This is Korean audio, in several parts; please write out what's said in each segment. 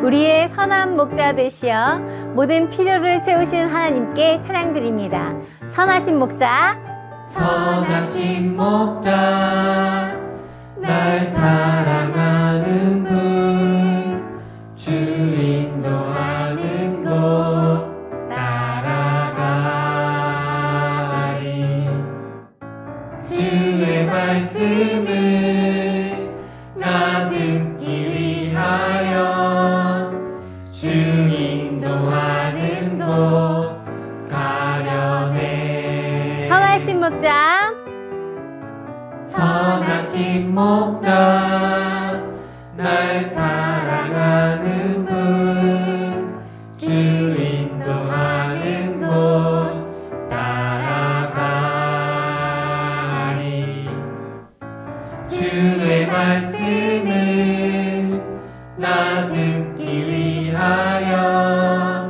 우리의 선한 목자 되시어 모든 필요를 채우신 하나님께 찬양드립니다. 선하신 목자, 선하신 목자, 날 사랑하는 분, 주 인도하는 곳 따라가리. 주의 말씀을 나 듣기 위하여 주 인도하는 곳 가려네. 선하신 목자, 선하신 목자, 날 사랑하는 분, 주 인도하는 곳 따라가리. 주의 말씀을 나 듣기 위하여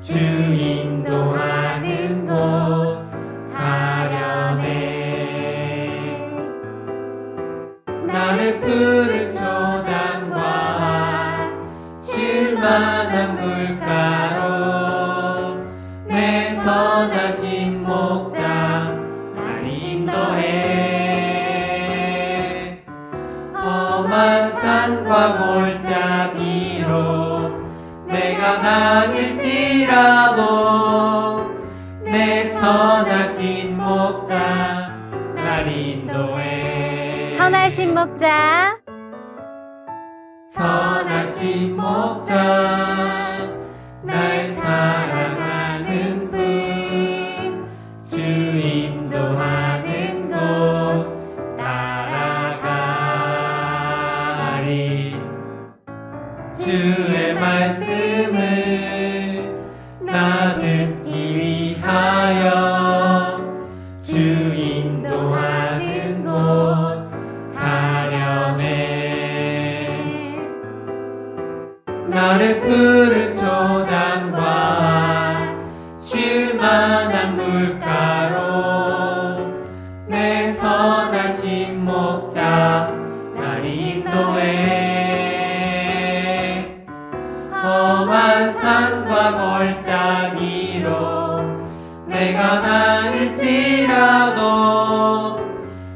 주 인도하는 곳 가려네. 나를 푸른 초장과 쉴만한 물가로 내 선하신 목자 나를 인도해. 험한 산과 골짜기로 내가 다닐지라도 내 선하신 목자 날 인도해. 선하신 목자, 선하신 목자, 날 사랑하는 분, 주 인도하는 곳 따라가리. 주의 말씀을 나 듣기 위하여 주 인도하는 곳 가려네. 나를 푸른 초장과 쉴만한 물가로 내 선하신 목자 날 인도해. 험한 산과 골짜기로 내가 다닐지라도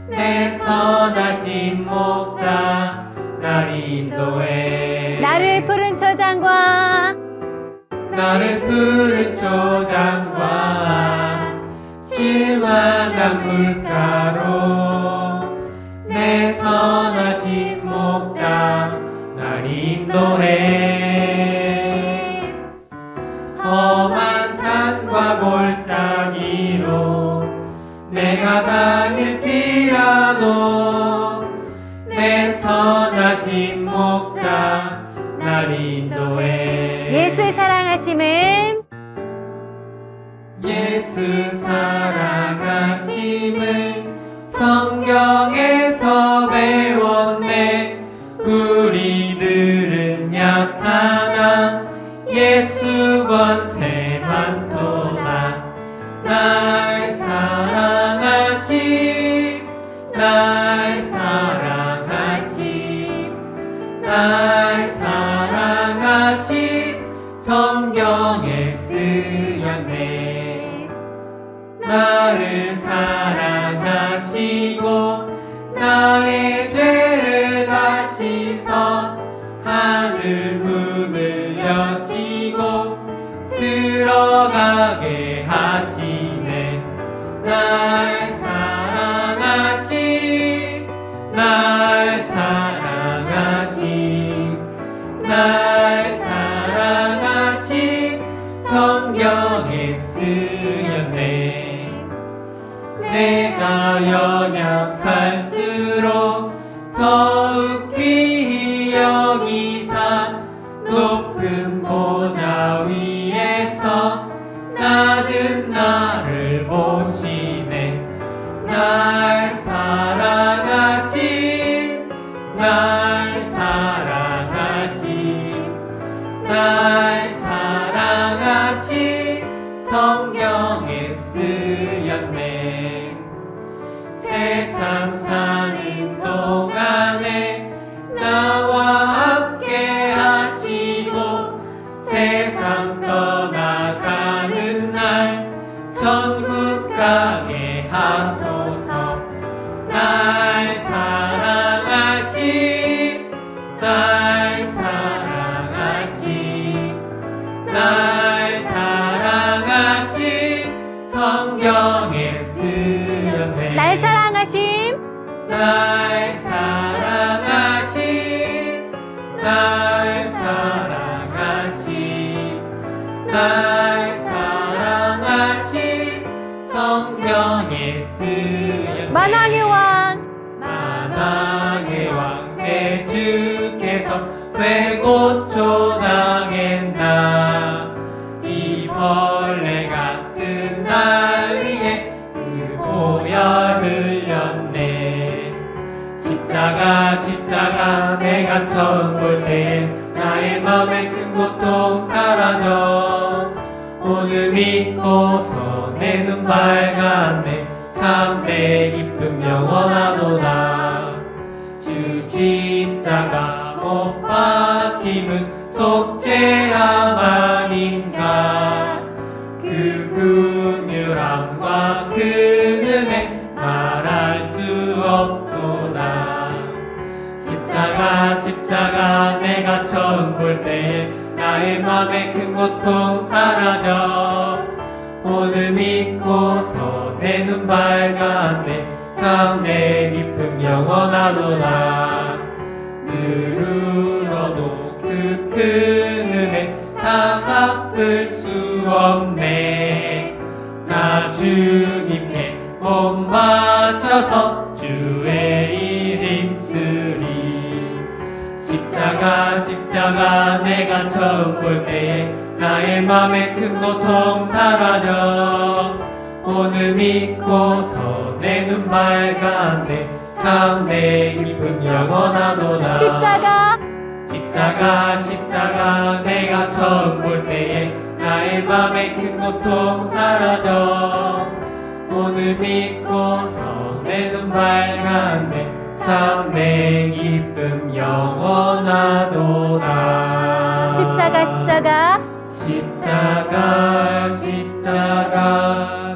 내 선하신 목자 날 인도해. 나를 푸른 초장과 나를 푸른 초장과 쉴만한 물가로 내 선하신 목자 날 인도해. 험한 산과 골짜기로 내가 다닐지라도 내 선하신 목자 날 인도해. 예수 사랑하심은 예수 사랑하심을 성경에서 배웠네. 우리들은 약하나 예수 권세 많도다. 날 사랑하심, 날 사랑하심, 날 사랑하심 성경에 쓰였네. 나를 사랑하시고 나의 죄를 다시서 하늘 문을 여시고 들어가게 하시네. 날 사랑하심, 날 사랑하심, 날 사랑하심 성경에 쓰였네. 내가 연약할수록 더욱 귀히 여기사 높은 보좌 위에서 낮은 나를 보시네. 날 사랑하심, 날 사랑하심, 날 사랑하심 성경에 쓰였네. 세상 사는 동안에 나와 날 사랑하신 날 사랑하신 성경에 쓰였네 날 사랑하심 날 사랑하신 날 사랑하신 날 사랑하신 성경에 쓰였네 만왕의 왕 만왕의 왕 내 주께서 왜 고초당했나 이 벌레 같은 날 위에 그 보혈 흘렸네 십자가 내가 처음 볼 때에 나의 맘의 큰 고통 사라져 오늘 믿고서 내 눈 밝았네 참 내 기쁨 영원하도다 주 십자가 못 박힘은 속죄함 아닌가 그 긍휼함과 그 은혜 말할 수 없도다 십자가 내가 처음 볼 때에 나의 맘의 큰 고통 사라져 오늘 믿고서 내 눈 밝았네 참 내 기쁨 영원하도다 늘 울어도 그 큰 은혜 다 갚을 수 없네 나 주님께 못 맞춰서 주의 일 힘쓰리 십자가 내가 처음 볼 때에 나의 맘의 큰 고통 사라져 오늘 믿고서 내 눈 밝았네 참 내 기쁨 영원하도다 십자가 내가 처음 볼 때에 나의 맘의 큰 고통 사라져 오늘 믿고서 내 눈 밝았네 참 내 기쁨 영원하도다 십자가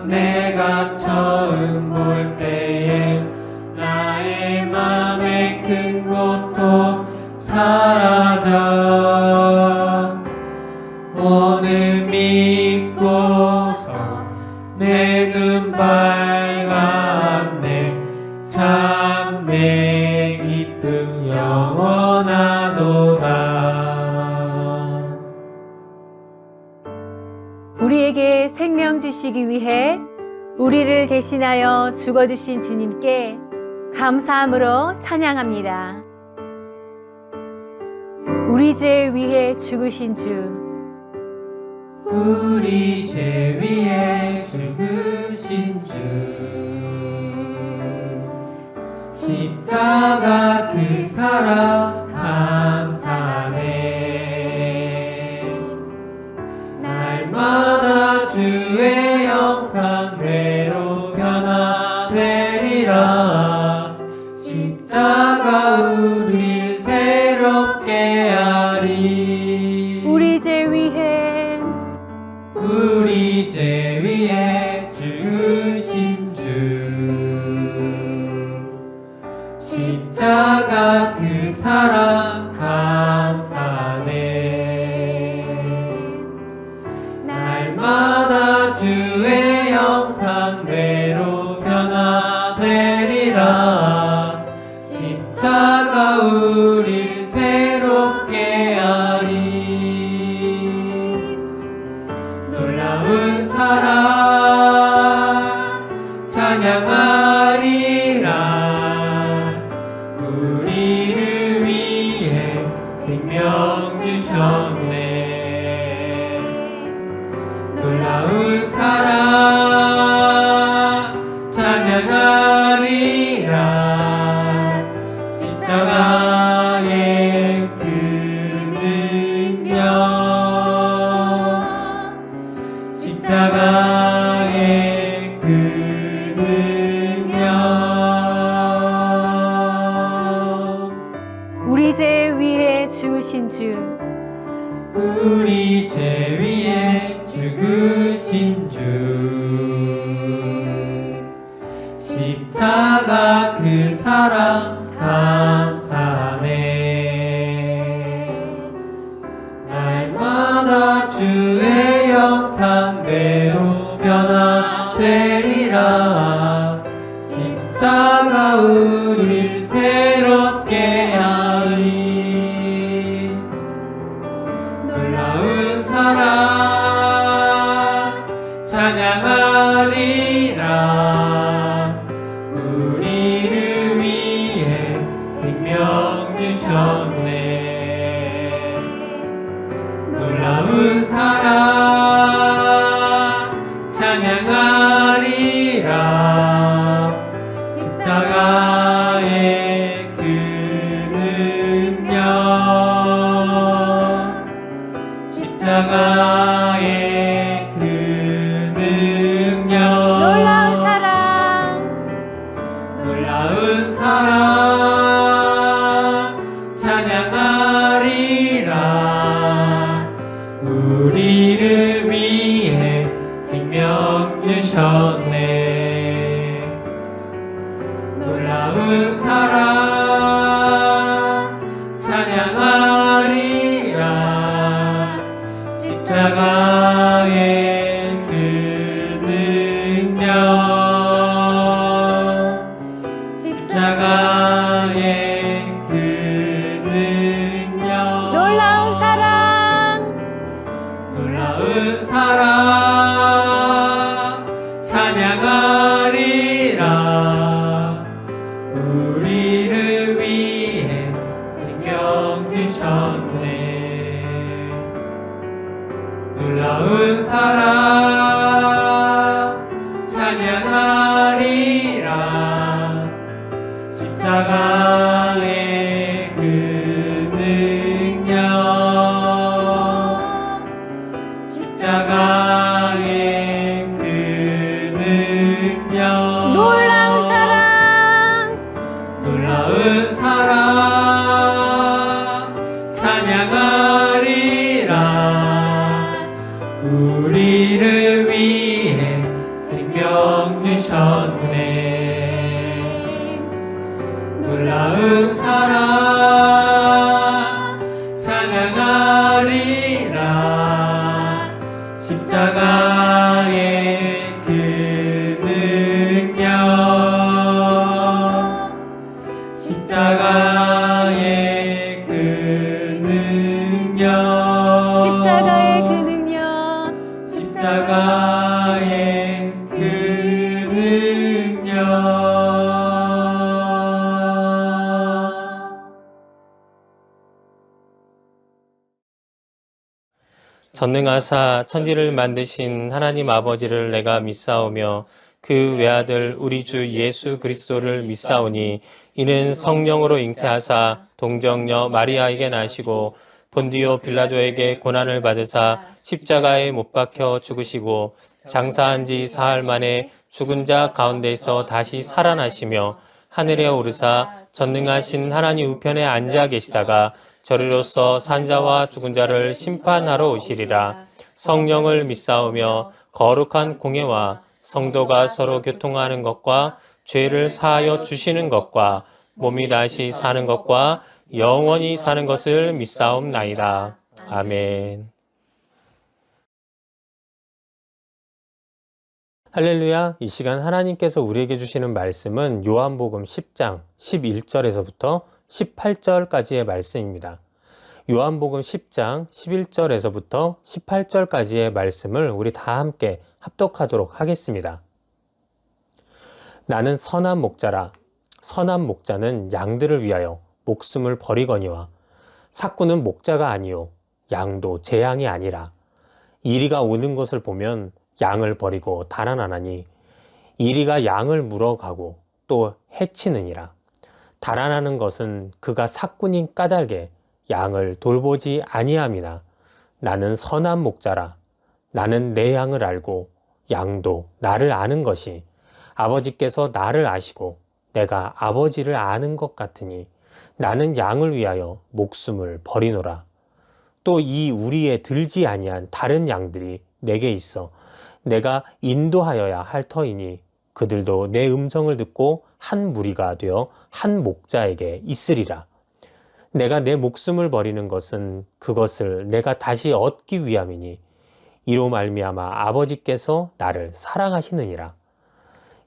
내가 처음 볼 때에 나의 맘의 큰 고통 사라져 오늘 믿고서 내 눈 밝았네 참 내 기쁨 영원하도다 우리에게 생명 주시기 위해 우리를 대신하여 죽어주신 주님께 감사함으로 찬양합니다. 우리 죄 위해 죽으신 주 우리 죄 위에 죽으신 주 십자가 그 사랑 감사네 날마다 주의 형상대로 변화되리라 십자가 우릴 새롭게 하리 우리 죄 위해 죽으신 주 십자가 그 사랑 감사네 날마다 주의 형상대로 변화되리라 십자가 우릴 새롭게 하리 놀라운 사랑 찬양하리라 우리를 위해 생명 주셨네 놀라운 사랑 찬양하리라 십자가의 그 능력 십자가의 그 능력 우리 죄 위해 죽으신 주 우리 죄 위에 죽으신 주 십자가 그 사랑 감사네 놀라운 사랑 찬양하리라. 십자가의 그 능력, 십자가의 그 능력, 놀라운 사랑 놀라운 사랑 찬양하리라. 우리를 위해 생명 주셨네. 놀라운 사랑 찬양하리라. 십자가의 그 능력, 십자가의 그 능력, 놀라운 사랑 놀라운 사랑 찬양하리라. 우리를 위해 생명 주셨네. 놀라운 사랑 찬양하리라. 십자가의 그 능력, 십자가의 그 능력, 놀라운 사랑 놀라운 사랑 찬양하리라. 우리를 위해 생명 주셨네. 놀라운 사랑 찬양하리라. 십자가의 그 능력, 십자가의 그 능력, 십자가의 그 능력 십자가의 그 능력. 전능하사 천지를 만드신 하나님 아버지를 내가 믿사오며 그 외아들 우리 주 예수 그리스도를 믿사오니 이는 성령으로 잉태하사 동정녀 마리아에게 나시고 본디오 빌라도에게 고난을 받으사 십자가에 못 박혀 죽으시고 장사한 지 사흘 만에 죽은 자 가운데서 다시 살아나시며 하늘에 오르사 전능하신 하나님 우편에 앉아 계시다가 저리로서 산자와 죽은 자를 심판하러 오시리라. 성령을 믿사오며 거룩한 공예와 성도가 서로 교통하는 것과 죄를 사하여 주시는 것과 몸이 다시 사는 것과 영원히 사는 것을 믿사옵나이다. 아멘. 할렐루야. 이 시간 하나님께서 우리에게 주시는 말씀은 요한복음 10장 11절에서부터 18절까지의 말씀입니다. 요한복음 10장 11절에서부터 18절까지의 말씀을 우리 다 함께 합독하도록 하겠습니다. 나는 선한 목자라. 선한 목자는 양들을 위하여 목숨을 버리거니와 삭구는 목자가 아니요 양도 제 양이 아니라 이리가 오는 것을 보면 양을 버리고 달아나나니 이리가 양을 물어가고 또 해치느니라. 달아나는 것은 그가 삭군인 까닭에 양을 돌보지 아니함이나 나는 선한 목자라. 나는 내 양을 알고 양도 나를 아는 것이 아버지께서 나를 아시고 내가 아버지를 아는 것 같으니 나는 양을 위하여 목숨을 버리노라. 또 이 우리에 들지 아니한 다른 양들이 내게 있어 내가 인도하여야 할 터이니 그들도 내 음성을 듣고 한 무리가 되어 한 목자에게 있으리라. 내가 내 목숨을 버리는 것은 그것을 내가 다시 얻기 위함이니 이로 말미암아 아버지께서 나를 사랑하시느니라.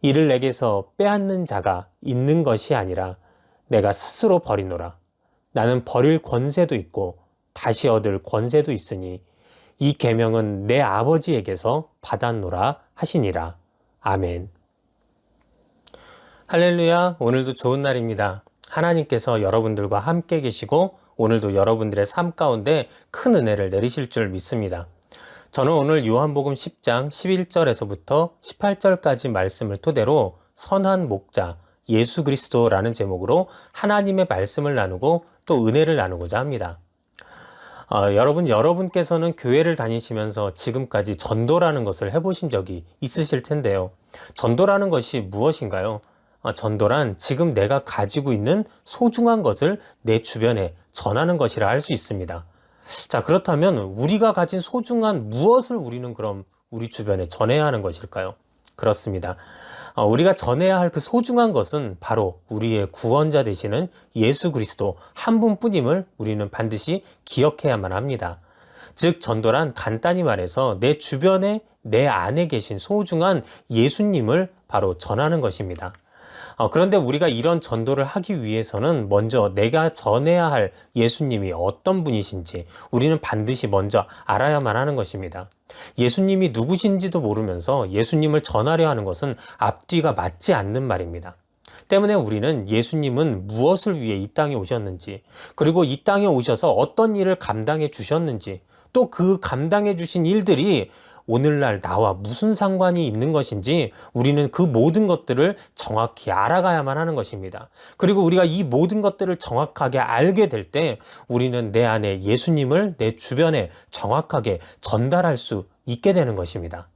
이를 내게서 빼앗는 자가 있는 것이 아니라 내가 스스로 버리노라. 나는 버릴 권세도 있고 다시 얻을 권세도 있으니 이 계명은 내 아버지에게서 받았노라 하시니라. 아멘. 할렐루야. 오늘도 좋은 날입니다. 하나님께서 여러분들과 함께 계시고 오늘도 여러분들의 삶 가운데 큰 은혜를 내리실 줄 믿습니다. 저는 오늘 요한복음 10장 11절에서부터 18절까지 말씀을 토대로 선한 목자 예수 그리스도라는 제목으로 하나님의 말씀을 나누고 또 은혜를 나누고자 합니다. 여러분께서는 교회를 다니시면서 지금까지 전도라는 것을 해보신 적이 있으실 텐데요. 전도라는 것이 무엇인가요? 전도란 지금 내가 가지고 있는 소중한 것을 내 주변에 전하는 것이라 할 수 있습니다. 자, 그렇다면 우리가 가진 소중한 무엇을 우리는 그럼 우리 주변에 전해야 하는 것일까요? 그렇습니다. 우리가 전해야 할 그 소중한 것은 바로 우리의 구원자 되시는 예수 그리스도 한 분뿐임을 우리는 반드시 기억해야만 합니다. 즉 전도란 간단히 말해서 내 주변에 내 안에 계신 소중한 예수님을 바로 전하는 것입니다. 그런데 우리가 이런 전도를 하기 위해서는 먼저 내가 전해야 할 예수님이 어떤 분이신지 우리는 반드시 먼저 알아야만 하는 것입니다. 예수님이 누구신지도 모르면서 예수님을 전하려 하는 것은 앞뒤가 맞지 않는 말입니다. 때문에 우리는 예수님은 무엇을 위해 이 땅에 오셨는지, 그리고 이 땅에 오셔서 어떤 일을 감당해 주셨는지, 또 그 감당해 주신 일들이 오늘날 나와 무슨 상관이 있는 것인지 우리는 그 모든 것들을 정확히 알아가야만 하는 것입니다. 그리고 우리가 이 모든 것들을 정확하게 알게 될 때 우리는 내 안에 예수님을 내 주변에 정확하게 전달할 수 있게 되는 것입니다.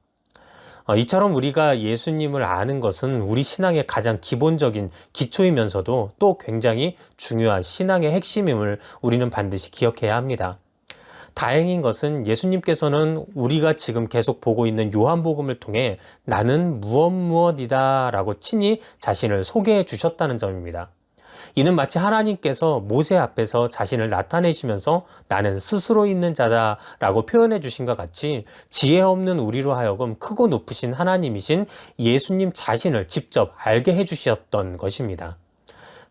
이처럼 우리가 예수님을 아는 것은 우리 신앙의 가장 기본적인 기초이면서도 또 굉장히 중요한 신앙의 핵심임을 우리는 반드시 기억해야 합니다. 다행인 것은 예수님께서는 우리가 지금 계속 보고 있는 요한복음을 통해 나는 무엇이다 라고 친히 자신을 소개해 주셨다는 점입니다. 이는 마치 하나님께서 모세 앞에서 자신을 나타내시면서 나는 스스로 있는 자다 라고 표현해 주신 것 같이 지혜 없는 우리로 하여금 크고 높으신 하나님이신 예수님 자신을 직접 알게 해 주셨던 것입니다.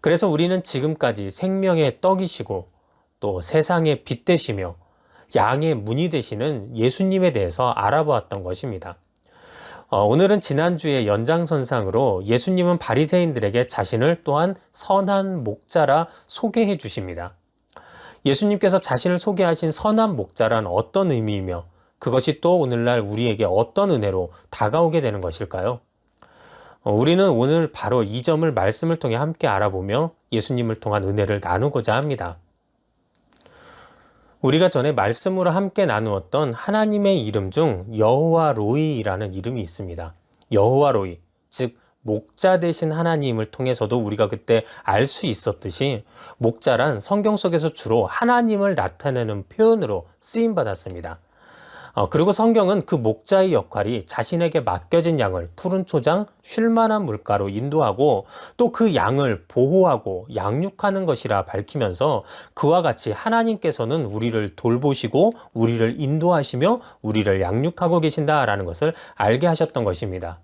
그래서 우리는 지금까지 생명의 떡이시고 또 세상의 빛 되시며 양의 문이 되시는 예수님에 대해서 알아보았던 것입니다. 오늘은 지난주의 연장선상으로 예수님은 바리새인들에게 자신을 또한 선한 목자라 소개해 주십니다. 예수님께서 자신을 소개하신 선한 목자란 어떤 의미이며 그것이 또 오늘날 우리에게 어떤 은혜로 다가오게 되는 것일까요? 우리는 오늘 바로 이 점을 말씀을 통해 함께 알아보며 예수님을 통한 은혜를 나누고자 합니다. 우리가 전에 말씀으로 함께 나누었던 하나님의 이름 중 여호와 로이라는 이름이 있습니다. 여호와 로이, 즉 목자 되신 하나님을 통해서도 우리가 그때 알 수 있었듯이 목자란 성경 속에서 주로 하나님을 나타내는 표현으로 쓰임받았습니다. 그리고 성경은 그 목자의 역할이 자신에게 맡겨진 양을 푸른 초장, 쉴만한 물가로 인도하고 또 그 양을 보호하고 양육하는 것이라 밝히면서 그와 같이 하나님께서는 우리를 돌보시고 우리를 인도하시며 우리를 양육하고 계신다라는 것을 알게 하셨던 것입니다.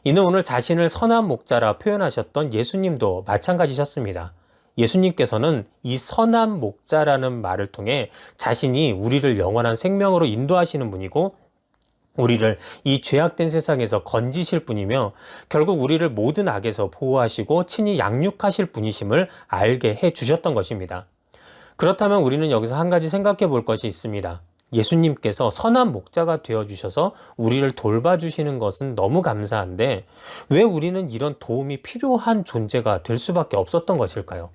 이는 오늘 자신을 선한 목자라 표현하셨던 예수님도 마찬가지셨습니다. 예수님께서는 이 선한 목자라는 말을 통해 자신이 우리를 영원한 생명으로 인도하시는 분이고 우리를 이 죄악된 세상에서 건지실 분이며 결국 우리를 모든 악에서 보호하시고 친히 양육하실 분이심을 알게 해 주셨던 것입니다. 그렇다면 우리는 여기서 한 가지 생각해 볼 것이 있습니다. 예수님께서 선한 목자가 되어주셔서 우리를 돌봐주시는 것은 너무 감사한데 왜 우리는 이런 도움이 필요한 존재가 될 수밖에 없었던 것일까요?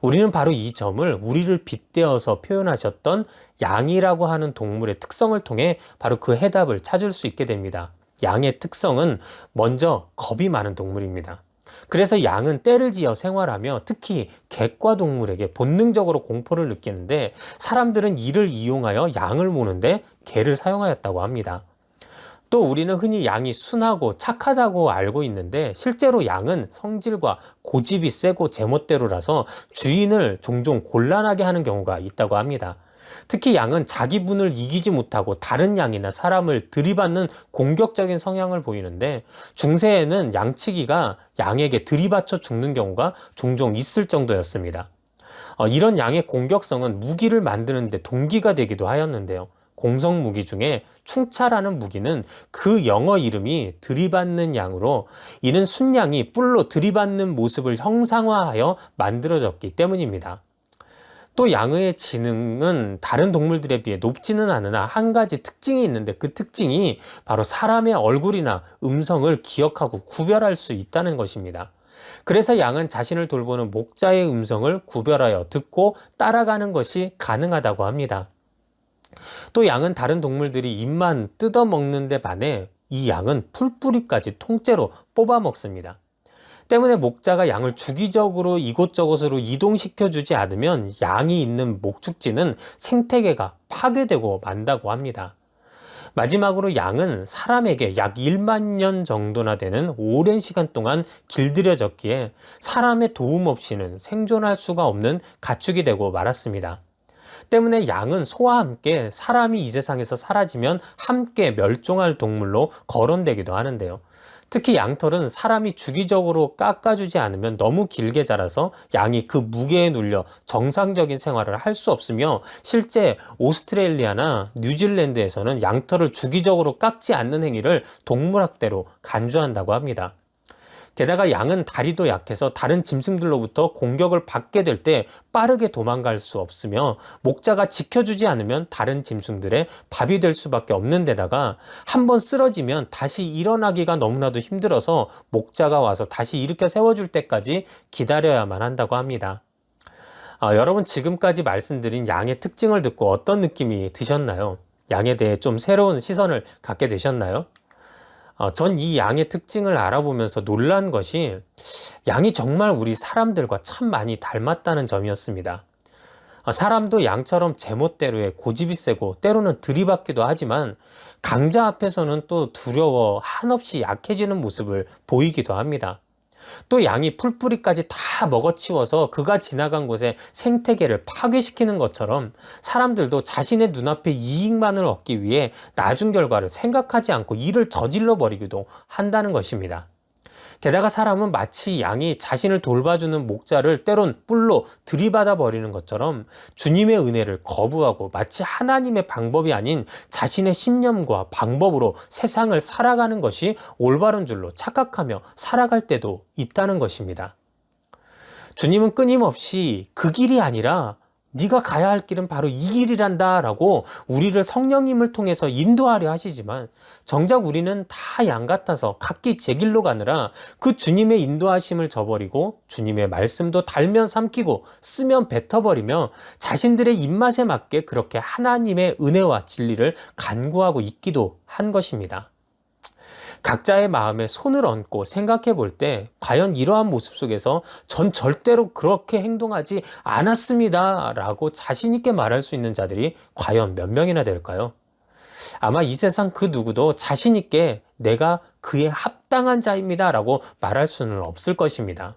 우리는 바로 이 점을 우리를 빗대어서 표현하셨던 양이라고 하는 동물의 특성을 통해 바로 그 해답을 찾을 수 있게 됩니다. 양의 특성은 먼저 겁이 많은 동물입니다. 그래서 양은 떼를 지어 생활하며 특히 객과 동물에게 본능적으로 공포를 느끼는데 사람들은 이를 이용하여 양을 모는데 개를 사용하였다고 합니다. 또 우리는 흔히 양이 순하고 착하다고 알고 있는데 실제로 양은 성질과 고집이 세고 제멋대로라서 주인을 종종 곤란하게 하는 경우가 있다고 합니다. 특히 양은 자기 분을 이기지 못하고 다른 양이나 사람을 들이받는 공격적인 성향을 보이는데 중세에는 양치기가 양에게 들이받쳐 죽는 경우가 종종 있을 정도였습니다. 이런 양의 공격성은 무기를 만드는 데 동기가 되기도 하였는데요. 공성 무기 중에 충차라는 무기는 그 영어 이름이 들이받는 양으로 이는 순양이 뿔로 들이받는 모습을 형상화하여 만들어졌기 때문입니다. 또 양의 지능은 다른 동물들에 비해 높지는 않으나 한 가지 특징이 있는데 그 특징이 바로 사람의 얼굴이나 음성을 기억하고 구별할 수 있다는 것입니다. 그래서 양은 자신을 돌보는 목자의 음성을 구별하여 듣고 따라가는 것이 가능하다고 합니다. 또 양은 다른 동물들이 잎만 뜯어먹는 데 반해 이 양은 풀뿌리까지 통째로 뽑아 먹습니다. 때문에 목자가 양을 주기적으로 이곳저곳으로 이동시켜 주지 않으면 양이 있는 목축지는 생태계가 파괴되고 만다고 합니다. 마지막으로 양은 사람에게 약 1만 년 정도나 되는 오랜 시간 동안 길들여졌기에 사람의 도움 없이는 생존할 수가 없는 가축이 되고 말았습니다. 때문에 양은 소와 함께 사람이 이 세상에서 사라지면 함께 멸종할 동물로 거론되기도 하는데요. 특히 양털은 사람이 주기적으로 깎아주지 않으면 너무 길게 자라서 양이 그 무게에 눌려 정상적인 생활을 할 수 없으며 실제 오스트레일리아나 뉴질랜드에서는 양털을 주기적으로 깎지 않는 행위를 동물학대로 간주한다고 합니다. 게다가 양은 다리도 약해서 다른 짐승들로부터 공격을 받게 될 때 빠르게 도망갈 수 없으며 목자가 지켜주지 않으면 다른 짐승들의 밥이 될 수밖에 없는 데다가 한번 쓰러지면 다시 일어나기가 너무나도 힘들어서 목자가 와서 다시 일으켜 세워줄 때까지 기다려야만 한다고 합니다. 여러분 지금까지 말씀드린 양의 특징을 듣고 어떤 느낌이 드셨나요? 양에 대해 좀 새로운 시선을 갖게 되셨나요? 전 이 양의 특징을 알아보면서 놀란 것이 양이 정말 우리 사람들과 참 많이 닮았다는 점이었습니다. 사람도 양처럼 제멋대로의 고집이 세고 때로는 들이받기도 하지만 강자 앞에서는 또 두려워 한없이 약해지는 모습을 보이기도 합니다. 또 양이 풀뿌리까지 다 먹어치워서 그가 지나간 곳에 생태계를 파괴시키는 것처럼 사람들도 자신의 눈앞의 이익만을 얻기 위해 나중 결과를 생각하지 않고 일을 저질러 버리기도 한다는 것입니다. 게다가 사람은 마치 양이 자신을 돌봐주는 목자를 때론 뿔로 들이받아 버리는 것처럼 주님의 은혜를 거부하고 마치 하나님의 방법이 아닌 자신의 신념과 방법으로 세상을 살아가는 것이 올바른 줄로 착각하며 살아갈 때도 있다는 것입니다. 주님은 끊임없이 그 길이 아니라 네가 가야 할 길은 바로 이 길이란다 라고 우리를 성령님을 통해서 인도하려 하시지만 정작 우리는 다 양 같아서 각기 제 길로 가느라 그 주님의 인도하심을 저버리고 주님의 말씀도 달면 삼키고 쓰면 뱉어버리며 자신들의 입맛에 맞게 그렇게 하나님의 은혜와 진리를 간구하고 있기도 한 것입니다. 각자의 마음에 손을 얹고 생각해 볼 때 과연 이러한 모습 속에서 전 절대로 그렇게 행동하지 않았습니다 라고 자신 있게 말할 수 있는 자들이 과연 몇 명이나 될까요? 아마 이 세상 그 누구도 자신 있게 내가 그에 합당한 자입니다 라고 말할 수는 없을 것입니다.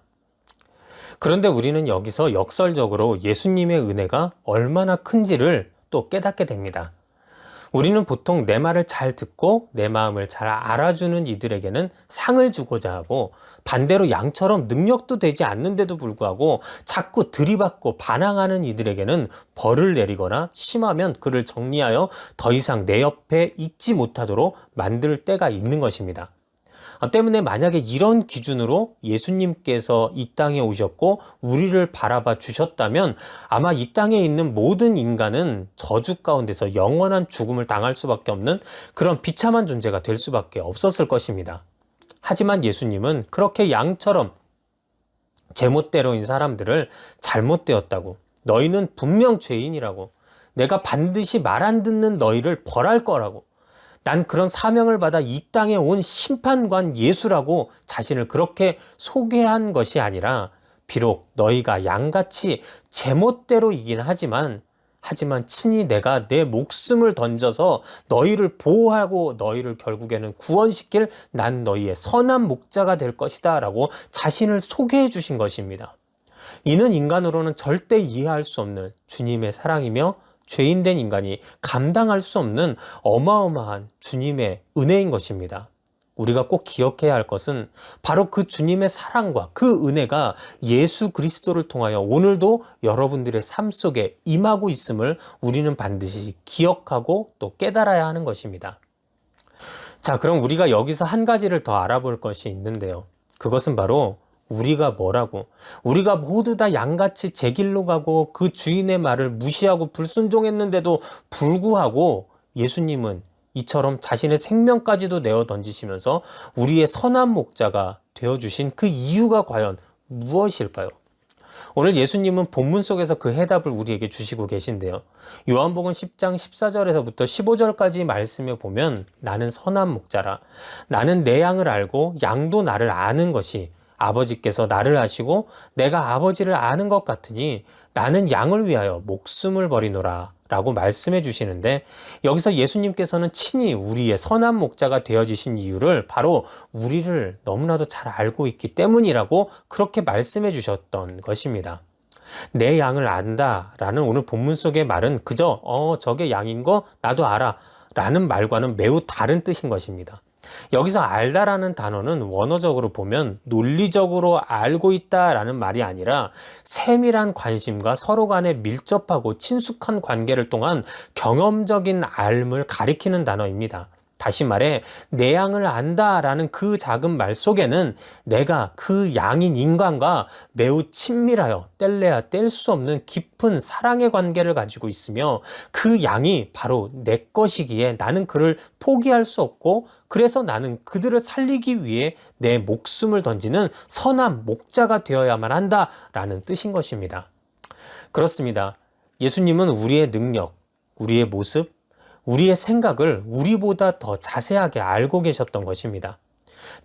그런데 우리는 여기서 역설적으로 예수님의 은혜가 얼마나 큰지를 또 깨닫게 됩니다. 우리는 보통 내 말을 잘 듣고 내 마음을 잘 알아주는 이들에게는 상을 주고자 하고 반대로 양처럼 능력도 되지 않는데도 불구하고 자꾸 들이받고 반항하는 이들에게는 벌을 내리거나 심하면 그를 정리하여 더 이상 내 옆에 있지 못하도록 만들 때가 있는 것입니다. 때문에 만약에 이런 기준으로 예수님께서 이 땅에 오셨고 우리를 바라봐 주셨다면 아마 이 땅에 있는 모든 인간은 저주 가운데서 영원한 죽음을 당할 수밖에 없는 그런 비참한 존재가 될 수밖에 없었을 것입니다. 하지만 예수님은 그렇게 양처럼 제멋대로인 사람들을 잘못되었다고, 너희는 분명 죄인이라고, 내가 반드시 말 안 듣는 너희를 벌할 거라고, 난 그런 사명을 받아 이 땅에 온 심판관 예수라고 자신을 그렇게 소개한 것이 아니라 비록 너희가 양같이 제멋대로이긴 하지만 친히 내가 내 목숨을 던져서 너희를 보호하고 너희를 결국에는 구원시킬 난 너희의 선한 목자가 될 것이다 라고 자신을 소개해 주신 것입니다. 이는 인간으로는 절대 이해할 수 없는 주님의 사랑이며 죄인된 인간이 감당할 수 없는 어마어마한 주님의 은혜인 것입니다. 우리가 꼭 기억해야 할 것은 바로 그 주님의 사랑과 그 은혜가 예수 그리스도를 통하여 오늘도 여러분들의 삶 속에 임하고 있음을 우리는 반드시 기억하고 또 깨달아야 하는 것입니다. 자, 그럼 우리가 여기서 한 가지를 더 알아볼 것이 있는데요. 그것은 바로 우리가 뭐라고? 우리가 모두 다 양같이 제 길로 가고 그 주인의 말을 무시하고 불순종했는데도 불구하고 예수님은 이처럼 자신의 생명까지도 내어 던지시면서 우리의 선한 목자가 되어주신 그 이유가 과연 무엇일까요? 오늘 예수님은 본문 속에서 그 해답을 우리에게 주시고 계신데요. 요한복음 10장 14절에서부터 15절까지 말씀에 보면 나는 선한 목자라. 나는 내 양을 알고 양도 나를 아는 것이 아버지께서 나를 아시고 내가 아버지를 아는 것 같으니 나는 양을 위하여 목숨을 버리노라 라고 말씀해 주시는데, 여기서 예수님께서는 친히 우리의 선한 목자가 되어주신 이유를 바로 우리를 너무나도 잘 알고 있기 때문이라고 그렇게 말씀해 주셨던 것입니다. 내 양을 안다 라는 오늘 본문 속의 말은 그저 저게 양인 거 나도 알아 라는 말과는 매우 다른 뜻인 것입니다. 여기서 알다라는 단어는 원어적으로 보면 논리적으로 알고 있다라는 말이 아니라 세밀한 관심과 서로 간에 밀접하고 친숙한 관계를 통한 경험적인 알을 가리키는 단어입니다. 다시 말해 내 양을 안다라는 그 작은 말 속에는 내가 그 양인 인간과 매우 친밀하여 뗄래야 뗄 수 없는 깊은 사랑의 관계를 가지고 있으며 그 양이 바로 내 것이기에 나는 그를 포기할 수 없고 그래서 나는 그들을 살리기 위해 내 목숨을 던지는 선한 목자가 되어야만 한다라는 뜻인 것입니다. 그렇습니다. 예수님은 우리의 능력, 우리의 모습, 우리의 생각을 우리보다 더 자세하게 알고 계셨던 것입니다.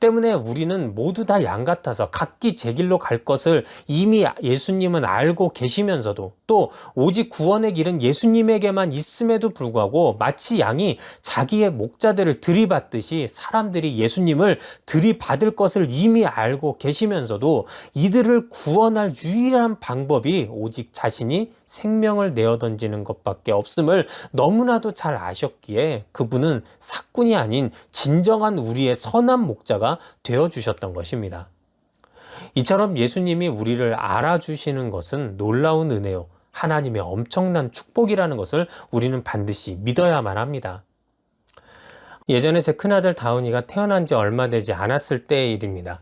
때문에 우리는 모두 다 양 같아서 각기 제 길로 갈 것을 이미 예수님은 알고 계시면서도 또 오직 구원의 길은 예수님에게만 있음에도 불구하고 마치 양이 자기의 목자들을 들이받듯이 사람들이 예수님을 들이받을 것을 이미 알고 계시면서도 이들을 구원할 유일한 방법이 오직 자신이 생명을 내어 던지는 것밖에 없음을 너무나도 잘 아셨기에 그분은 사꾼이 아닌 진정한 우리의 선한 목자가 되어주셨던 것입니다. 이처럼 예수님이 우리를 알아주시는 것은 놀라운 은혜요, 하나님의 엄청난 축복이라는 것을 우리는 반드시 믿어야만 합니다. 예전에 제 큰아들 다운이가 태어난 지 얼마 되지 않았을 때의 일입니다.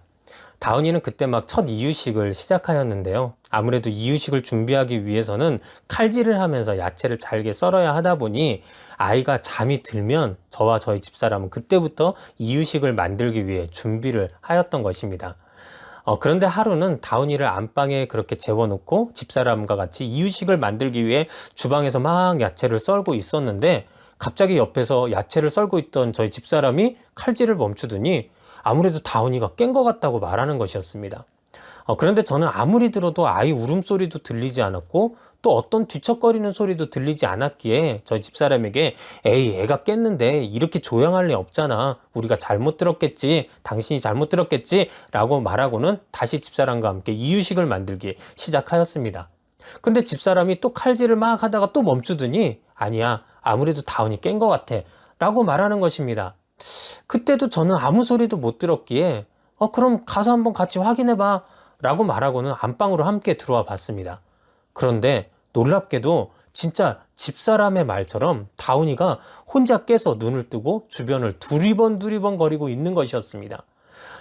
다운이는 그때 막 첫 이유식을 시작하였는데요. 아무래도 이유식을 준비하기 위해서는 칼질을 하면서 야채를 잘게 썰어야 하다 보니 아이가 잠이 들면 저와 저희 집사람은 그때부터 이유식을 만들기 위해 준비를 하였던 것입니다. 그런데 하루는 다운이를 안방에 그렇게 재워놓고 집사람과 같이 이유식을 만들기 위해 주방에서 막 야채를 썰고 있었는데 갑자기 옆에서 야채를 썰고 있던 저희 집사람이 칼질을 멈추더니 아무래도 다운이가 깬 것 같다고 말하는 것이었습니다. 그런데 저는 아무리 들어도 아이 울음소리도 들리지 않았고 또 어떤 뒤척거리는 소리도 들리지 않았기에 저희 집사람에게 에이, 애가 깼는데 이렇게 조용할 리 없잖아. 우리가 잘못 들었겠지. 당신이 잘못 들었겠지. 라고 말하고는 다시 집사람과 함께 이유식을 만들기 시작하였습니다. 근데 집사람이 또 칼질을 막 하다가 또 멈추더니 아니야, 아무래도 다운이 깬 것 같아. 라고 말하는 것입니다. 그때도 저는 아무 소리도 못 들었기에 그럼 가서 한번 같이 확인해봐 라고 말하고는 안방으로 함께 들어와 봤습니다. 그런데 놀랍게도 진짜 집사람의 말처럼 다운이가 혼자 깨서 눈을 뜨고 주변을 두리번 거리고 있는 것이었습니다.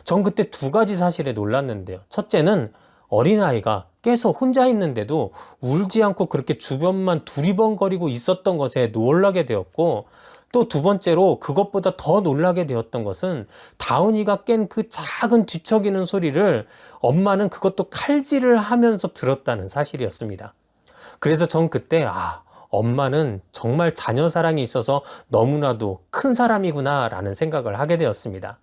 전 그때 두 가지 사실에 놀랐는데요. 첫째는 어린아이가 깨서 혼자 있는데도 울지 않고 그렇게 주변만 두리번거리고 있었던 것에 놀라게 되었고, 또 두 번째로 그것보다 더 놀라게 되었던 것은 다운이가 깬 그 작은 뒤척이는 소리를 엄마는 그것도 칼질을 하면서 들었다는 사실이었습니다. 그래서 전 그때 엄마는 정말 자녀 사랑이 있어서 너무나도 큰 사람이구나 라는 생각을 하게 되었습니다.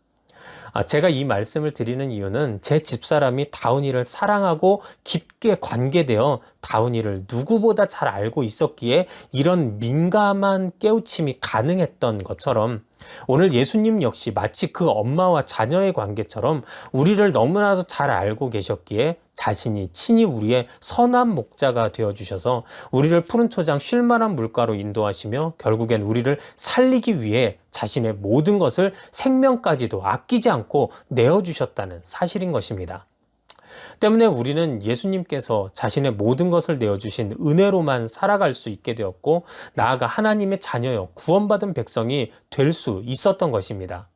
제가 이 말씀을 드리는 이유는 제 집사람이 다운이를 사랑하고 깊게 관계되어 다운이를 누구보다 잘 알고 있었기에 이런 민감한 깨우침이 가능했던 것처럼 오늘 예수님 역시 마치 그 엄마와 자녀의 관계처럼 우리를 너무나도 잘 알고 계셨기에 자신이 친히 우리의 선한 목자가 되어주셔서 우리를 푸른 초장 쉴만한 물가로 인도하시며 결국엔 우리를 살리기 위해 자신의 모든 것을 생명까지도 아끼지 않고 내어주셨다는 사실인 것입니다. 때문에 우리는 예수님께서 자신의 모든 것을 내어주신 은혜로만 살아갈 수 있게 되었고 나아가 하나님의 자녀여 구원받은 백성이 될 수 있었던 것입니다.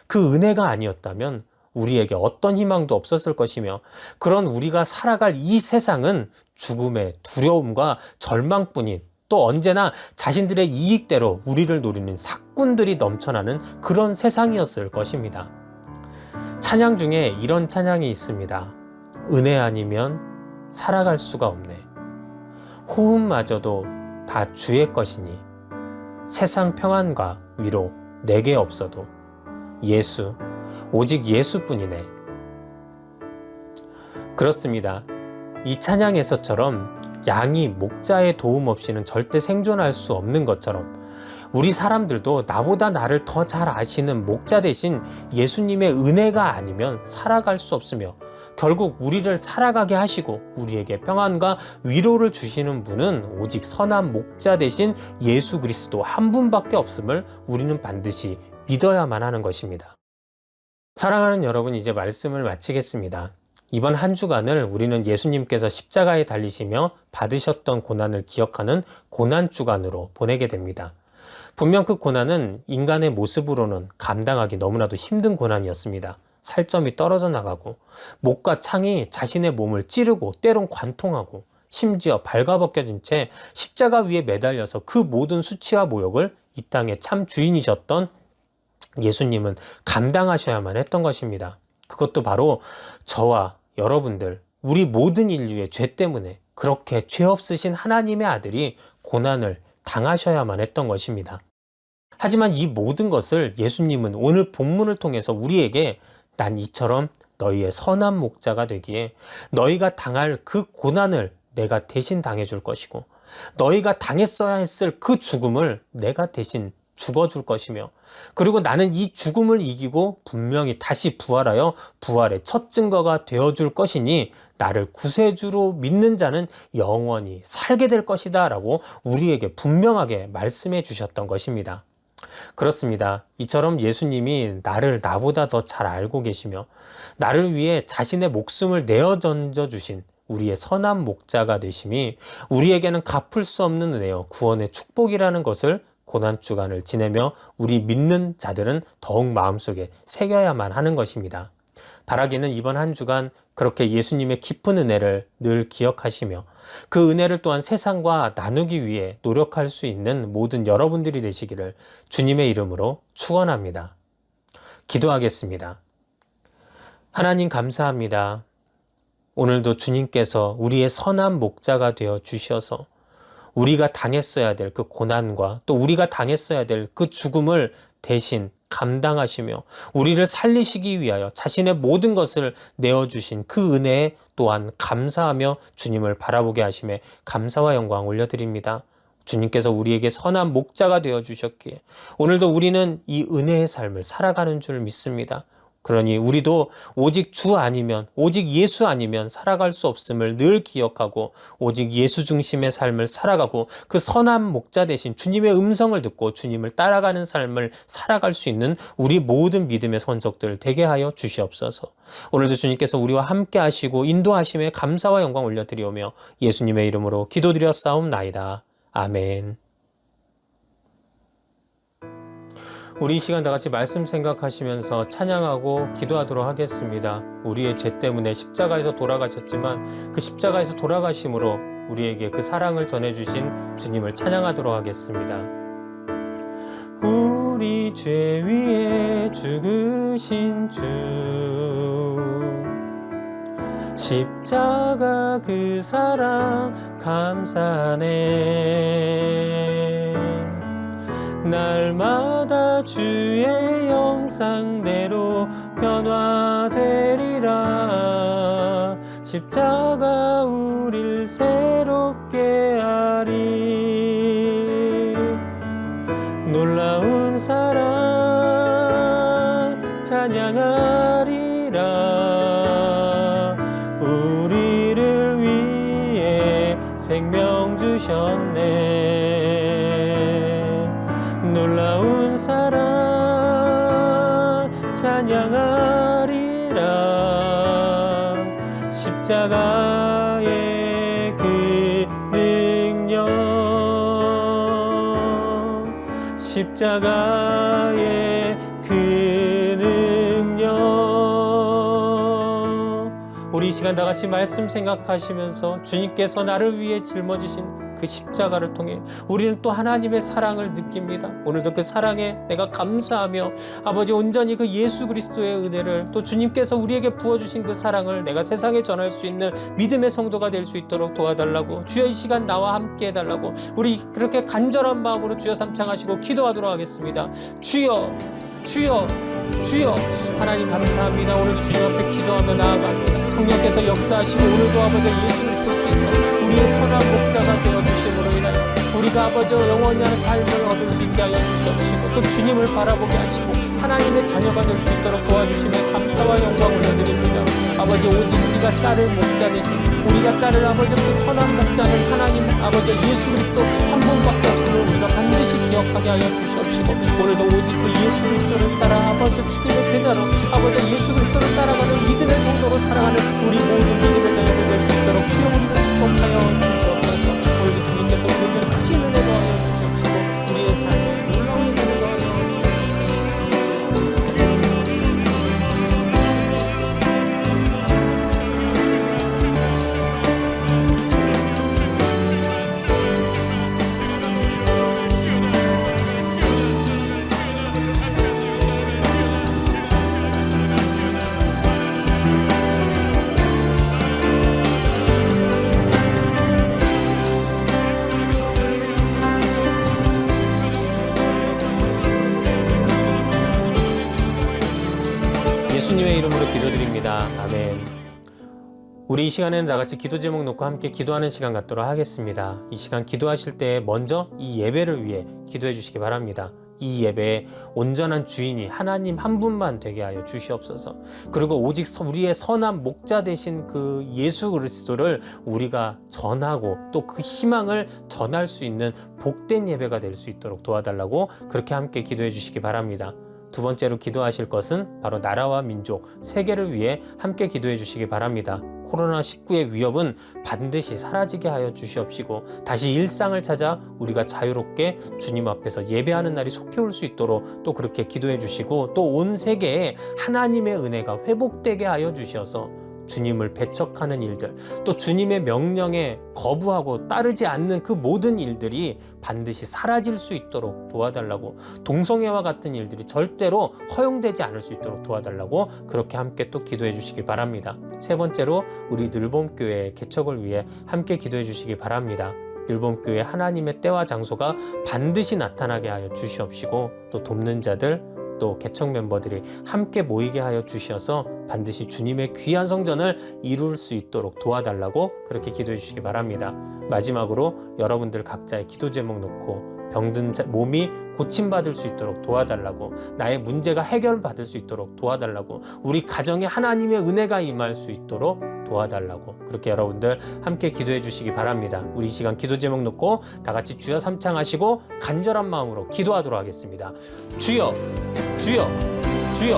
그 은혜가 아니었다면 우리에게 어떤 희망도 없었을 것이며 그런 우리가 살아갈 이 세상은 죽음의 두려움과 절망뿐인 또 언제나 자신들의 이익대로 우리를 노리는 사꾼들이 넘쳐나는 그런 세상이었을 것입니다. 찬양 중에 이런 찬양이 있습니다. 은혜 아니면 살아갈 수가 없네. 호흡마저도 다 주의 것이니 세상 평안과 위로 내게 없어도 예수, 오직 예수뿐이네. 그렇습니다. 이 찬양에서처럼 양이 목자의 도움 없이는 절대 생존할 수 없는 것처럼 우리 사람들도 나보다 나를 더 잘 아시는 목자 대신 예수님의 은혜가 아니면 살아갈 수 없으며 결국 우리를 살아가게 하시고 우리에게 평안과 위로를 주시는 분은 오직 선한 목자 대신 예수 그리스도 한 분밖에 없음을 우리는 반드시 믿어야만 하는 것입니다. 사랑하는 여러분, 이제 말씀을 마치겠습니다. 이번 한 주간을 우리는 예수님께서 십자가에 달리시며 받으셨던 고난을 기억하는 고난주간으로 보내게 됩니다. 분명 그 고난은 인간의 모습으로는 감당하기 너무나도 힘든 고난이었습니다. 살점이 떨어져 나가고 목과 창이 자신의 몸을 찌르고 때론 관통하고 심지어 발가벗겨진 채 십자가 위에 매달려서 그 모든 수치와 모욕을 이 땅의 참 주인이셨던 예수님은 감당하셔야만 했던 것입니다. 그것도 바로 저와 여러분들, 우리 모든 인류의 죄 때문에 그렇게 죄 없으신 하나님의 아들이 고난을 당하셔야만 했던 것입니다. 하지만 이 모든 것을 예수님은 오늘 본문을 통해서 우리에게 난 이처럼 너희의 선한 목자가 되기에 너희가 당할 그 고난을 내가 대신 당해줄 것이고 너희가 당했어야 했을 그 죽음을 내가 대신 죽어줄 것이며 그리고 나는 이 죽음을 이기고 분명히 다시 부활하여 부활의 첫 증거가 되어줄 것이니 나를 구세주로 믿는 자는 영원히 살게 될 것이다 라고 우리에게 분명하게 말씀해 주셨던 것입니다. 그렇습니다. 이처럼 예수님이 나를 나보다 더 잘 알고 계시며 나를 위해 자신의 목숨을 내어 던져 주신 우리의 선한 목자가 되심이 우리에게는 갚을 수 없는 은혜요 구원의 축복이라는 것을 고난주간을 지내며 우리 믿는 자들은 더욱 마음속에 새겨야만 하는 것입니다. 바라기는 이번 한 주간 그렇게 예수님의 깊은 은혜를 늘 기억하시며 그 은혜를 또한 세상과 나누기 위해 노력할 수 있는 모든 여러분들이 되시기를 주님의 이름으로 축원합니다. 기도하겠습니다. 하나님 감사합니다. 오늘도 주님께서 우리의 선한 목자가 되어 주셔서 우리가 당했어야 될 그 고난과 또 우리가 당했어야 될 그 죽음을 대신 감당하시며 우리를 살리시기 위하여 자신의 모든 것을 내어주신 그 은혜에 또한 감사하며 주님을 바라보게 하심에 감사와 영광 올려드립니다. 주님께서 우리에게 선한 목자가 되어주셨기에 오늘도 우리는 이 은혜의 삶을 살아가는 줄 믿습니다. 그러니 우리도 오직 주 아니면 오직 예수 아니면 살아갈 수 없음을 늘 기억하고 오직 예수 중심의 삶을 살아가고 그 선한 목자 대신 주님의 음성을 듣고 주님을 따라가는 삶을 살아갈 수 있는 우리 모든 믿음의 선석들 되게 하여 주시옵소서. 오늘도 주님께서 우리와 함께 하시고 인도하심에 감사와 영광 올려드리오며 예수님의 이름으로 기도드렸사옵나이다. 아멘. 우리 이 시간 다 같이 말씀 생각하시면서 찬양하고 기도하도록 하겠습니다. 우리의 죄 때문에 십자가에서 돌아가셨지만 그 십자가에서 돌아가심으로 우리에게 그 사랑을 전해주신 주님을 찬양하도록 하겠습니다. 우리 죄 위에 죽으신 주 십자가 그 사랑 감사네. 날마다 주의 형상대로 변화되리라. 십자가 우릴 새롭게 하리. 놀라운 사랑 찬양하리라. 우리를 위해 생명 주셨네. 놀라운 사랑 찬양하리라. 십자가의 그 능력 십자가의 그 능력 우리 이 시간 다 같이 말씀 생각하시면서 주님께서 나를 위해 짊어지신 그 십자가를 통해 우리는 또 하나님의 사랑을 느낍니다. 오늘도 그 사랑에 내가 감사하며 아버지 온전히 그 예수 그리스도의 은혜를 또 주님께서 우리에게 부어주신 그 사랑을 내가 세상에 전할 수 있는 믿음의 성도가 될 수 있도록 도와달라고, 주여 이 시간 나와 함께 해달라고 우리 그렇게 간절한 마음으로 주여 삼창하시고 기도하도록 하겠습니다. 주여, 주여, 주여. 하나님 감사합니다. 오늘도 주님 앞에 기도하며 나아갑니다. 성령께서 역사하시고 오늘도 아버지 예수 그리스도께서 우리의 선한 목자가 되어주심으로 인하여 우리가 아버지 영원히 하는 삶을 얻을 수 있게 하여 주시옵시고 또 주님을 바라보게 하시고 하나님의 자녀가 될 수 있도록 도와주심에 감사와 영광을 올려드립니다. 아버지 오직 우리가 따를 목자 되신 우리가 따를 아버지 그 선한 목자는 하나님 아버지 예수 그리스도 한 분밖에 없음을 우리가 반드시 기억하게 하여 주시옵시고 오늘도 오직 그 예수 그리스도를 따라 아버지 주님의 제자로 아버지 예수 그리스도를 따라가는 믿음의 성도로 살아가는 우리 모든 믿음의 자녀들 될 수 있도록 주여 우리를 축복하여 주시옵소서. 오늘도 주님께서 우리에게 크신 은혜 더하여 주시옵시고 우리의 삶에 놀라운 은혜 더하여 주시옵소서. 예수님의 이름으로 기도드립니다. 아멘. 우리 이 시간에는 다 같이 기도 제목 놓고 함께 기도하는 시간 갖도록 하겠습니다. 이 시간 기도하실 때 먼저 이 예배를 위해 기도해 주시기 바랍니다. 이 예배의 온전한 주인이 하나님 한 분만 되게 하여 주시옵소서. 그리고 오직 우리의 선한 목자 되신 그 예수 그리스도를 우리가 전하고 또 그 희망을 전할 수 있는 복된 예배가 될 수 있도록 도와달라고 그렇게 함께 기도해 주시기 바랍니다. 두 번째로 기도하실 것은 바로 나라와 민족, 세계를 위해 함께 기도해 주시기 바랍니다. 코로나19의 위협은 반드시 사라지게 하여 주시옵시고 다시 일상을 찾아 우리가 자유롭게 주님 앞에서 예배하는 날이 속히 올 수 있도록 또 그렇게 기도해 주시고 또 온 세계에 하나님의 은혜가 회복되게 하여 주셔서 주님을 배척하는 일들, 또 주님의 명령에 거부하고 따르지 않는 그 모든 일들이 반드시 사라질 수 있도록 도와달라고, 동성애와 같은 일들이 절대로 허용되지 않을 수 있도록 도와달라고 그렇게 함께 또 기도해 주시기 바랍니다. 세 번째로 우리 늘봄교회 개척을 위해 함께 기도해 주시기 바랍니다. 늘봄교회 하나님의 때와 장소가 반드시 나타나게 하여 주시옵시고 또 돕는 자들, 또 개척 멤버들이 함께 모이게 하여 주셔서 반드시 주님의 귀한 성전을 이룰 수 있도록 도와달라고 그렇게 기도해 주시기 바랍니다. 마지막으로 여러분들 각자의 기도 제목 놓고 병든 몸이 고침받을 수 있도록 도와달라고, 나의 문제가 해결받을 수 있도록 도와달라고, 우리 가정에 하나님의 은혜가 임할 수 있도록 도와달라고 그렇게 여러분들 함께 기도해 주시기 바랍니다. 우리 이 시간 기도 제목 놓고 다 같이 주여 삼창하시고 간절한 마음으로 기도하도록 하겠습니다. 주여, 주여, 주여.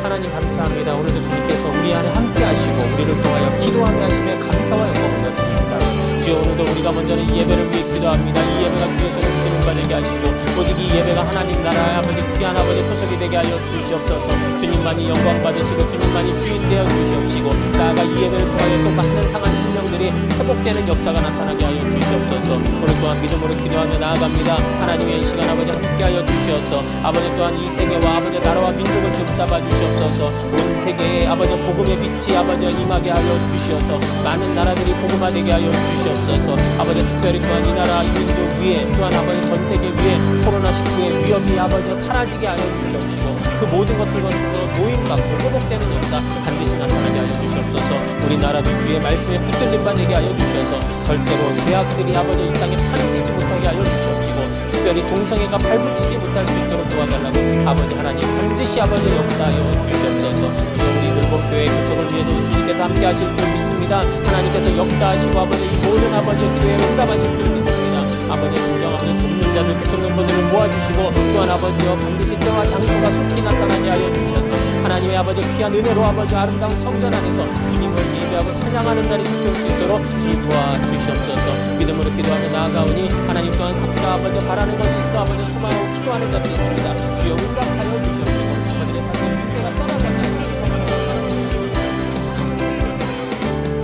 하나님 감사합니다. 오늘도 주님께서 우리 안에 함께 하시고 우리를 통하여 기도하게 하심에 감사와 영광을 드립니다. 주여, 오늘도 우리가 먼저는 이 예배를 위해 기도합니다. 이 예배가 주의 손에 기름 받게 하시고 오직 이 예배가 하나님 나라의 아버지 귀한 아버지 초석이 되게 하여 주시옵소서. 주님만이 영광 받으시고 주님만이 주인 되어 주시옵시고 나아가 이 예배를 통하여 또 많은 상한 심령들이 회복되는 역사가 나타나게 하여 주시옵소서. 오늘 또한 믿음으로 기도하며 나아갑니다. 하나님의 이 시간 아버지 함께 하여 주시옵소서. 아버지 또한 이 세계와 아버지 나라와 민족을 붙잡아 주시옵소서. 온 세계에 아버지 복음의 빛이 아버지 임하게 하여 주시옵소서. 많은 나라들이 복음화되게 하여 주시옵소서. 아버지 특별히 또한 이 나라 이 민족 위에 또한 아버지 전 세계 위에 코로나19의 위협이 아버지 사라지게 하여 주시옵시고 그 모든 것들로부터 노임받고 회복되는 역사 반드시 나타나게 하여 주시옵소서. 우리나라도 주의 말씀에 붙들림 받게 하여 주셔서 절대로 죄악들이 아버지 이 땅에 파헤치지 못하게 하여 주시옵시고 특별히 동성애가 발붙이지 못할 수 있도록 도와달라고 아버지 하나님 반드시 아버지 역사하여 주시옵소서. 주여 우리 늘봄교회 개척을 위해서도 주님께서 함께 하실 줄 믿습니다. 하나님께서 역사하시고 아버지 이 모든 아버지 기도에 응답하실 줄 믿습니다. 아버지 진정 아버지 돕는 자들 개척 멤버들을 모아주시고 또한 아버지여 반드시 때와 장소가 속히 나타나게 하여 주셔서 하나님의 아버지 귀한 은혜로 아버지 아름다운 성전 안에서 주님을 예배하고 찬양하는 날이 속히 올 수 있도록 주님 도와주시옵소서. 믿음으로 기도하며 나아가오니 하나님 또한 각자 아버지 바라는 것이 있어 아버지 소망하고 기도하는 자들이 있습니다. 주여 응답하여 주시옵시고 그들의 삶의 문제가 떠나가게 하시옵소서.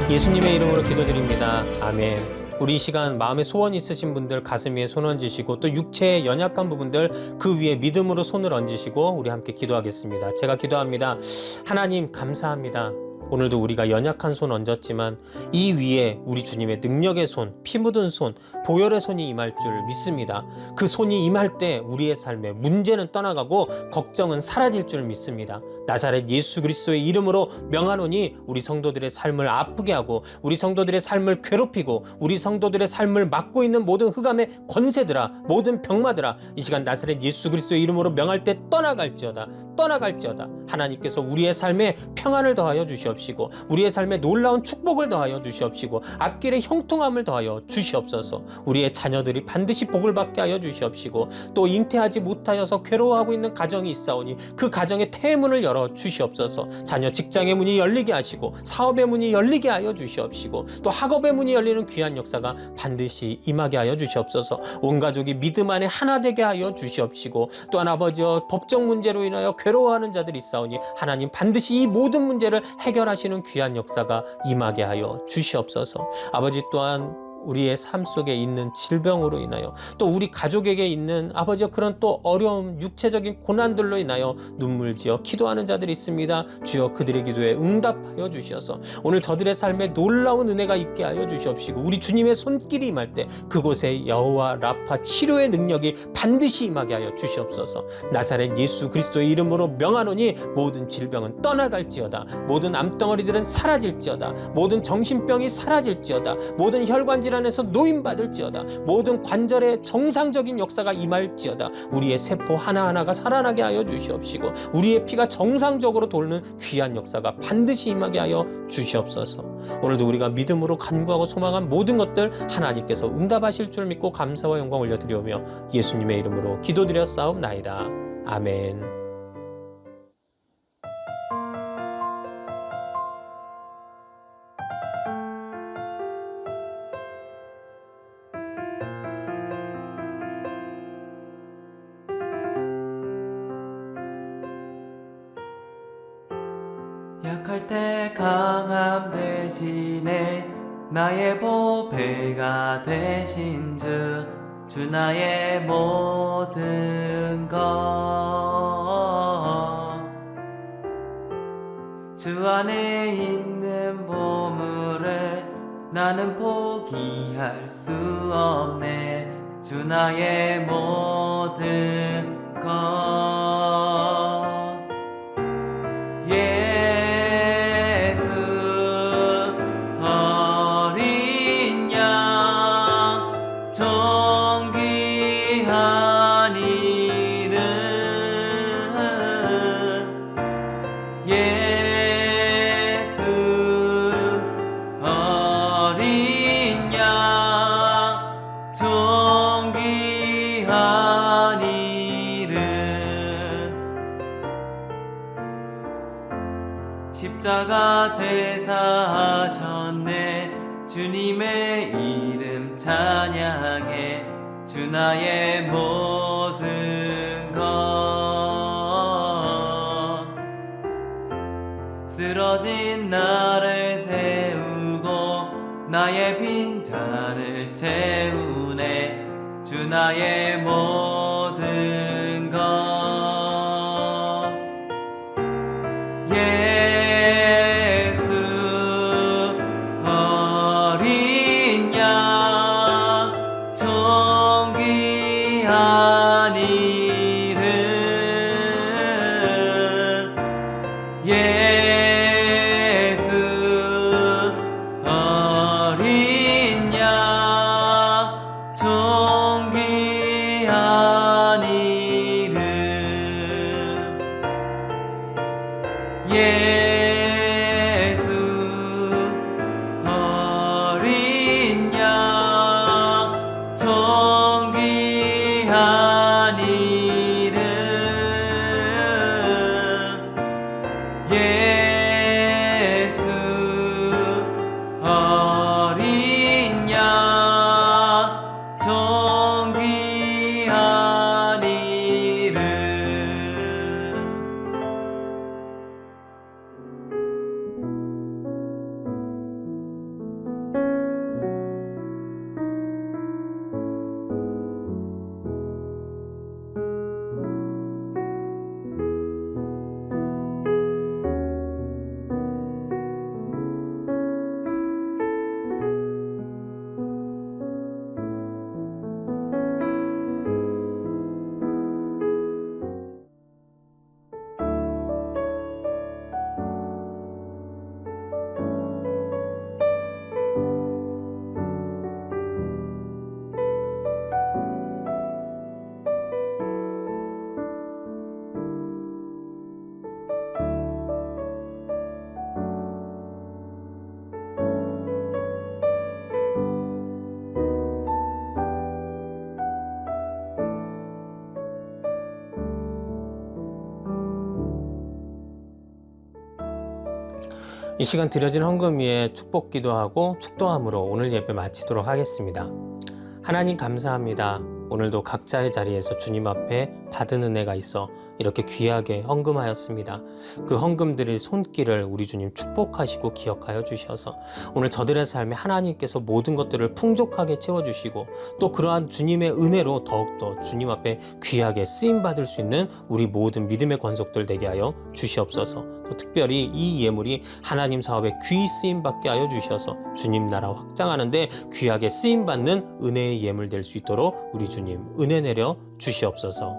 예수님의 이름으로 기도드립니다. 아멘. 우리 이 시간 마음에 소원 있으신 분들 가슴 위에 손 얹으시고 또 육체의 연약한 부분들 그 위에 믿음으로 손을 얹으시고 우리 함께 기도하겠습니다. 제가 기도합니다. 하나님 감사합니다. 오늘도 우리가 연약한 손 얹었지만 이 위에 우리 주님의 능력의 손, 피 묻은 손, 보혈의 손이 임할 줄 믿습니다. 그 손이 임할 때 우리의 삶에 문제는 떠나가고 걱정은 사라질 줄 믿습니다. 나사렛 예수 그리스도의 이름으로 명하노니 우리 성도들의 삶을 아프게 하고 우리 성도들의 삶을 괴롭히고 우리 성도들의 삶을 막고 있는 모든 흑암의 권세들아, 모든 병마들아, 이 시간 나사렛 예수 그리스도의 이름으로 명할 때 떠나갈지어다. 하나님께서 우리의 삶에 평안을 더하여 주시옵시고 우리의 삶에 놀라운 축복을 더하여 주시옵시고 앞길에 형통함을 더하여 주시옵소서. 우리의 자녀들이 반드시 복을 받게 하여 주시옵시고 또 잉태하지 못하여서 괴로워하고 있는 가정이 있사오니 그 가정의 태문을 열어 주시옵소서. 자녀 직장의 문이 열리게 하시고 사업의 문이 열리게 하여 주시옵시고 또 학업의 문이 열리는 귀한 역사가 반드시 임하게 하여 주시옵소서. 온 가족이 믿음 안에 하나 되게 하여 주시옵시고 또한 아버지여 법정 문제로 인하여 괴로워하는 자들이 있사오니 하나님 반드시 이 모든 문제를 해결하시는 귀한 역사가 임하게 하여 주시옵소서. 아버지 또한 우리의 삶 속에 있는 질병으로 인하여 또 우리 가족에게 있는 아버지여 그런 또 어려움 육체적인 고난들로 인하여 눈물 지어 기도하는 자들이 있습니다. 주여 그들의 기도에 응답하여 주셔서 오늘 저들의 삶에 놀라운 은혜가 있게 하여 주시옵시고 우리 주님의 손길이 임할 때 그곳에 여호와 라파 치료의 능력이 반드시 임하게 하여 주시옵소서. 나사렛 예수 그리스도의 이름으로 명하노니 모든 질병은 떠나갈지어다. 모든 암덩어리들은 사라질지어다. 모든 정신병이 사라질지어다. 모든 혈관질 안에서 노임받을지어다. 모든 관절의 정상적인 역사가 임할지어다. 우리의 세포 하나하나가 살아나게 하여 주시옵시고 우리의 피가 정상적으로 돌는 귀한 역사가 반드시 임하게 하여 주시옵소서. 오늘도 우리가 믿음으로 간구하고 소망한 모든 것들 하나님께서 응답하실 줄 믿고 감사와 영광 올려드리오며 예수님의 이름으로 기도드렸사옵나이다. 아멘. 약할 때 강함 대신에 나의 보배가 되신 주 나의 모든 것 주 안에 있는 보물을 나는 포기할 수 없네. 주 나의 모든 것 예수 어린 양 정귀한 이름 예수 어린 양 정귀한 이름 십자가 제사하셨네. 주님의 이름 찬양해. 주 나의 모든 것 쓰러진 나를 세우고 나의 빈잔을 채우네. 주 나의 모든 것 예수 어린 양 정귀한 이름 예수 어린 양 정귀한 이름 예수 어린 양 정귀한 이름 예수 어린 양 정귀한 이름 이 시간 드려진 헌금 위에 축복 기도하고 축도함으로 오늘 예배 마치도록 하겠습니다. 하나님 감사합니다. 오늘도 각자의 자리에서 주님 앞에 받은 은혜가 있어 이렇게 귀하게 헌금하였습니다. 그 헌금 드릴 손길을 우리 주님 축복하시고 기억하여 주셔서 오늘 저들의 삶에 하나님께서 모든 것들을 풍족하게 채워주시고 또 그러한 주님의 은혜로 더욱더 주님 앞에 귀하게 쓰임받을 수 있는 우리 모든 믿음의 권속들 되게 하여 주시옵소서. 또 특별히 이 예물이 하나님 사업에 귀히 쓰임받게 하여 주셔서 주님 나라 확장하는 데 귀하게 쓰임받는 은혜의 예물 될 수 있도록 우리 주님 은혜 내려 주시옵소서.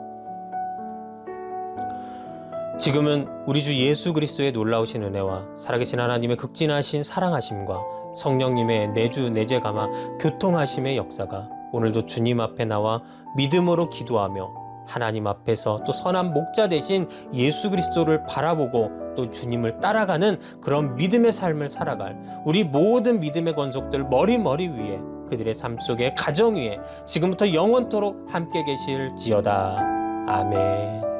지금은 우리 주 예수 그리스도의 놀라우신 은혜와 살아계신 하나님의 극진하신 사랑하심과 성령님의 내주 내재감화 교통하심의 역사가 오늘도 주님 앞에 나와 믿음으로 기도하며 하나님 앞에서 또 선한 목자 되신 예수 그리스도를 바라보고 또 주님을 따라가는 그런 믿음의 삶을 살아갈 우리 모든 믿음의 권속들 머리 위에 그들의 삶 속에 가정 위에 지금부터 영원토록 함께 계실지어다. 아멘.